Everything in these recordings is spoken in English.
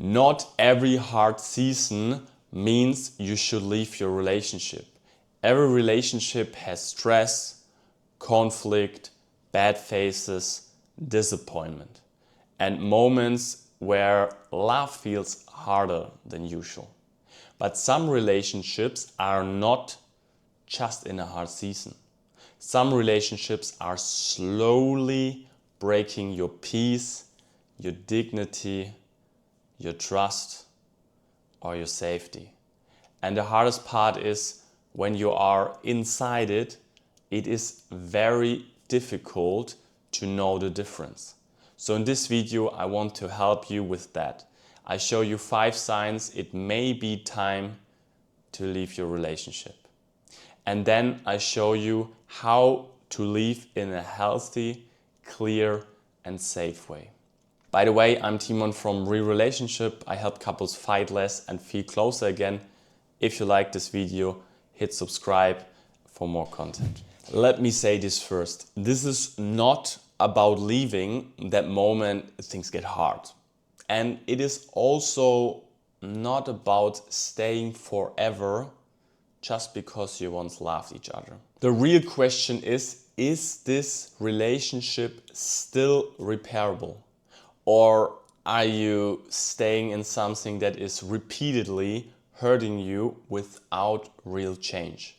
Not every hard season means you should leave your relationship. Every relationship has stress, conflict, bad phases, disappointment, and moments where love feels harder than usual. But some relationships are not just in a hard season. Some relationships are slowly breaking your peace, your dignity, your trust, or your safety. And the hardest part is when you are inside it, it is very difficult to know the difference. So in this video, I want to help you with that. I show you 5 signs it may be time to leave your relationship. And then I show you how to leave in a healthy, clear, and safe way. By the way, I'm Timon from Real Relationship. I help couples fight less and feel closer again. If you like this video, hit subscribe for more content. Let me say this first. This is not about leaving that moment things get hard. And it is also not about staying forever just because you once loved each other. The real question is this relationship still repairable? Or are you staying in something that is repeatedly hurting you without real change?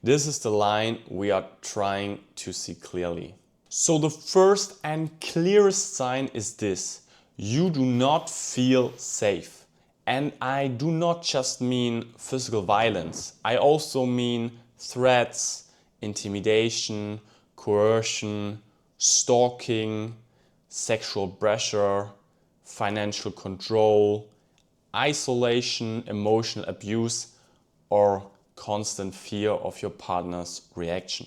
This is the line we are trying to see clearly. So the first and clearest sign is this: you do not feel safe. And I do not just mean physical violence. I also mean threats, intimidation, coercion, stalking, sexual pressure, financial control, isolation, emotional abuse, or constant fear of your partner's reaction.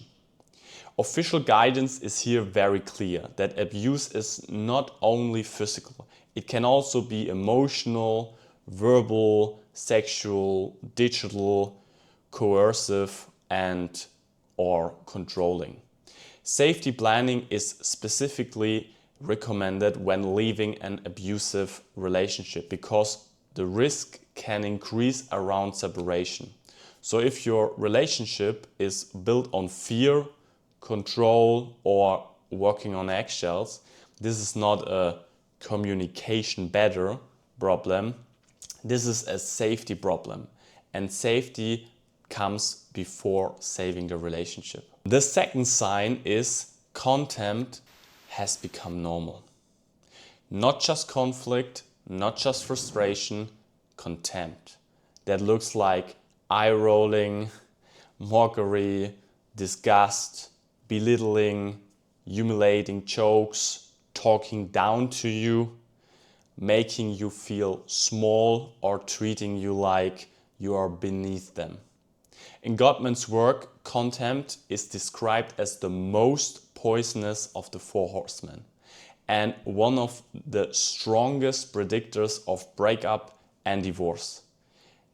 Official guidance is here very clear that abuse is not only physical, it can also be emotional, verbal, sexual, digital, coercive, and or controlling. Safety planning is specifically recommended when leaving an abusive relationship because the risk can increase around separation. So if your relationship is built on fear, control, or walking on eggshells, this is not a communication better problem. This is a safety problem, and safety comes before saving the relationship. The second sign is contempt has become normal. Not just conflict, not just frustration, contempt. That looks like eye rolling, mockery, disgust, belittling, humiliating jokes, talking down to you, making you feel small or treating you like you are beneath them. In Gottman's work, contempt is described as the most poisonous of the 4 horsemen and one of the strongest predictors of breakup and divorce.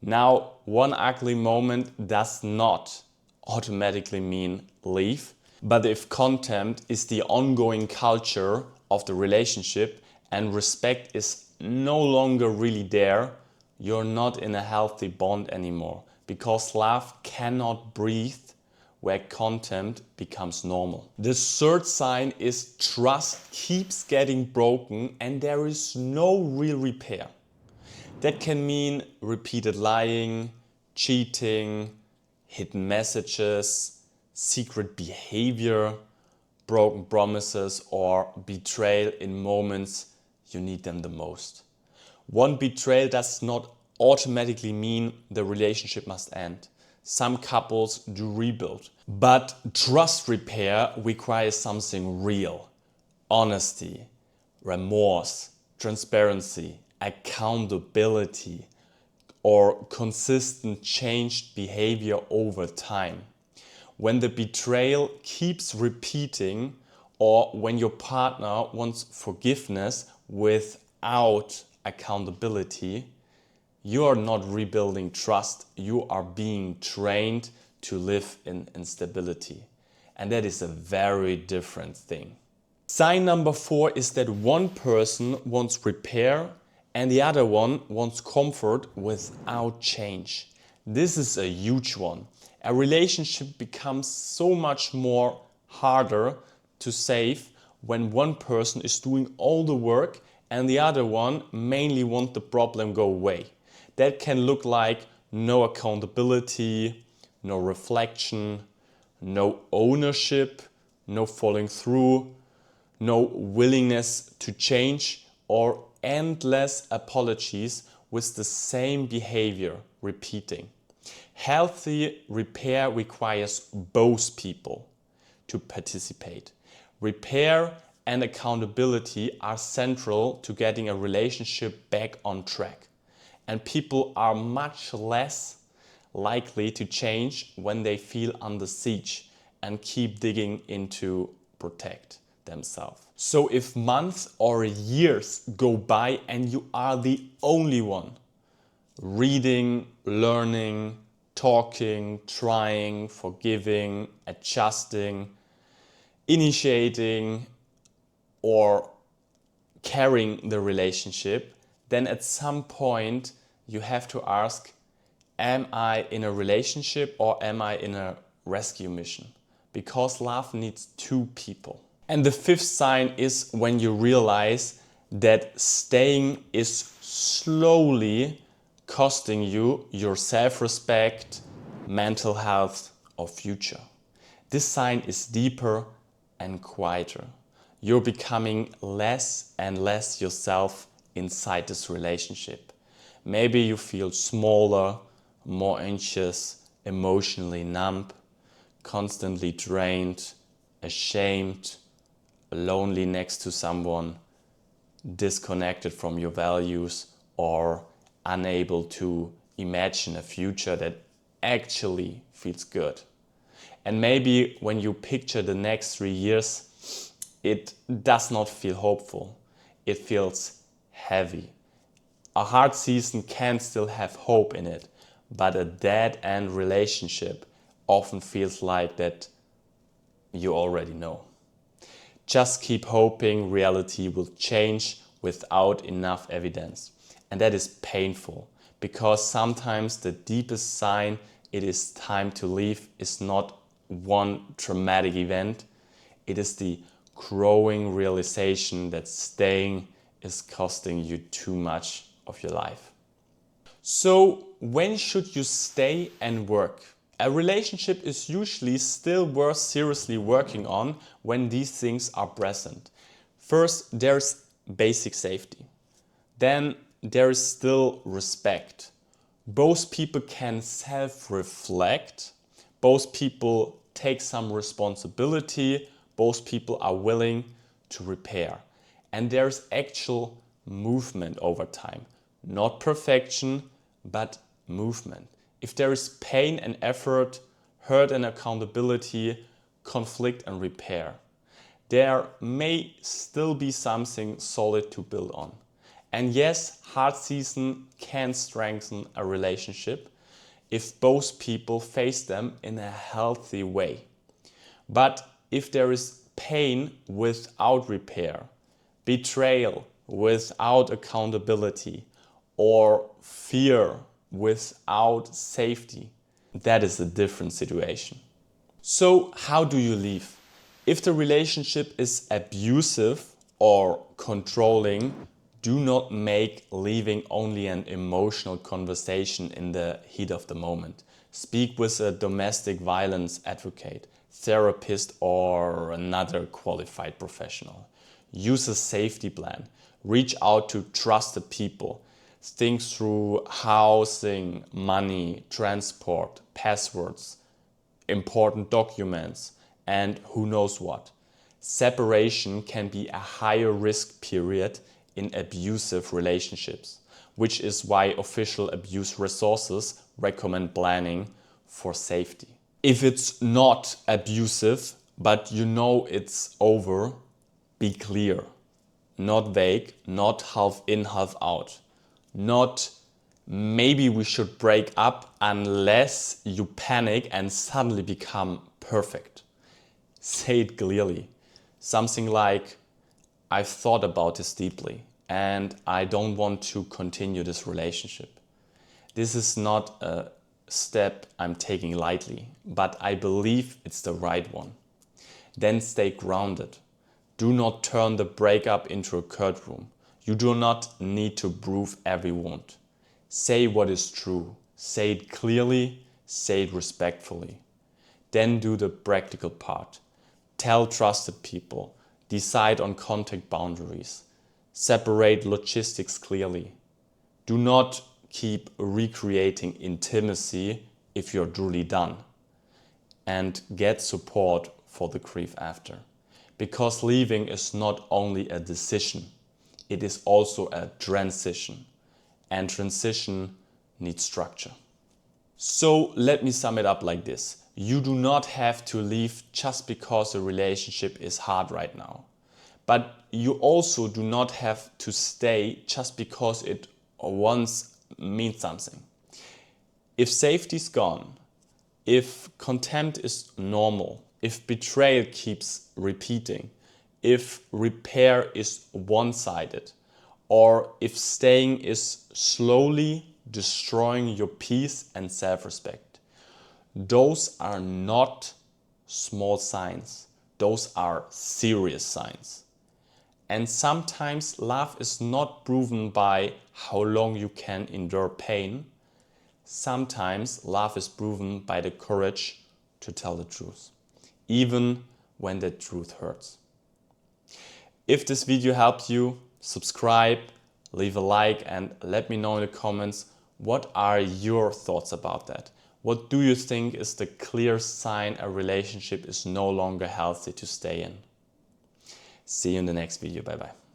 Now, one ugly moment does not automatically mean leave, but if contempt is the ongoing culture of the relationship and respect is no longer really there, you're not in a healthy bond anymore, because love cannot breathe where contempt becomes normal. The third sign is trust keeps getting broken and there is no real repair. That can mean repeated lying, cheating, hidden messages, secret behavior, broken promises, or betrayal in moments you need them the most. One betrayal does not automatically mean the relationship must end. Some couples do rebuild, but trust repair requires something real: honesty, remorse, transparency, accountability, or consistent changed behavior over time. When the betrayal keeps repeating, or when your partner wants forgiveness without accountability, you are not rebuilding trust, you are being trained to live in instability. And that is a very different thing. Sign number 4 is that one person wants repair and the other one wants comfort without change. This is a huge one. A relationship becomes so much more harder to save when one person is doing all the work and the other one mainly wants the problem go away. That can look like no accountability, no reflection, no ownership, no following through, no willingness to change, or endless apologies with the same behavior repeating. Healthy repair requires both people to participate. Repair and accountability are central to getting a relationship back on track. And people are much less likely to change when they feel under siege and keep digging into protect themselves. So if months or years go by and you are the only one reading, learning, talking, trying, forgiving, adjusting, initiating, or carrying the relationship, then at some point you have to ask, am I in a relationship or am I in a rescue mission? Because love needs two people. And the fifth sign is when you realize that staying is slowly costing you your self-respect, mental health, or future. This sign is deeper and quieter. You're becoming less and less yourself inside this relationship. Maybe you feel smaller, more anxious, emotionally numb, constantly drained, ashamed, lonely next to someone, disconnected from your values, or unable to imagine a future that actually feels good. And maybe when you picture the next 3 years, it does not feel hopeful. It feels heavy. A hard season can still have hope in it, but a dead-end relationship often feels like that you already know. Just keep hoping reality will change without enough evidence. And that is painful, because sometimes the deepest sign it is time to leave is not one traumatic event. It is the growing realization that staying is costing you too much of your life. So when should you stay and work? A relationship is usually still worth seriously working on when these things are present. First, there's basic safety. Then there is still respect. Both people can self-reflect. Both people take some responsibility. Both people are willing to repair. And there's actual movement over time. Not perfection, but movement. If there is pain and effort, hurt and accountability, conflict and repair, there may still be something solid to build on. And yes, hard season can strengthen a relationship if both people face them in a healthy way. But if there is pain without repair, betrayal without accountability, or fear without safety, that is a different situation. So how do you leave? If the relationship is abusive or controlling, do not make leaving only an emotional conversation in the heat of the moment. Speak with a domestic violence advocate, therapist, or another qualified professional. Use a safety plan. Reach out to trusted people. Think through housing, money, transport, passwords, important documents, and who knows what. Separation can be a higher risk period in abusive relationships, which is why official abuse resources recommend planning for safety. If it's not abusive, but you know it's over, be clear. Not vague, not half in, half out. Not maybe we should break up unless you panic and suddenly become perfect. Say it clearly. Something like, I've thought about this deeply and I don't want to continue this relationship. This is not a step I'm taking lightly, but I believe it's the right one. Then stay grounded. Do not turn the breakup into a courtroom. You do not need to prove every wound. Say what is true. Say it clearly. Say it respectfully. Then do the practical part. Tell trusted people. Decide on contact boundaries. Separate logistics clearly. Do not keep recreating intimacy if you're truly done. And get support for the grief after. Because leaving is not only a decision, it is also a transition. And transition needs structure. So let me sum it up like this. You do not have to leave just because a relationship is hard right now. But you also do not have to stay just because it once means something. If safety is gone, if contempt is normal, if betrayal keeps repeating, if repair is one-sided, or if staying is slowly destroying your peace and self-respect, those are not small signs. Those are serious signs. And sometimes love is not proven by how long you can endure pain. Sometimes love is proven by the courage to tell the truth, even when the truth hurts. If this video helped you, subscribe, leave a like, and let me know in the comments what are your thoughts about that. What do you think is the clear sign a relationship is no longer healthy to stay in? See you in the next video. Bye bye.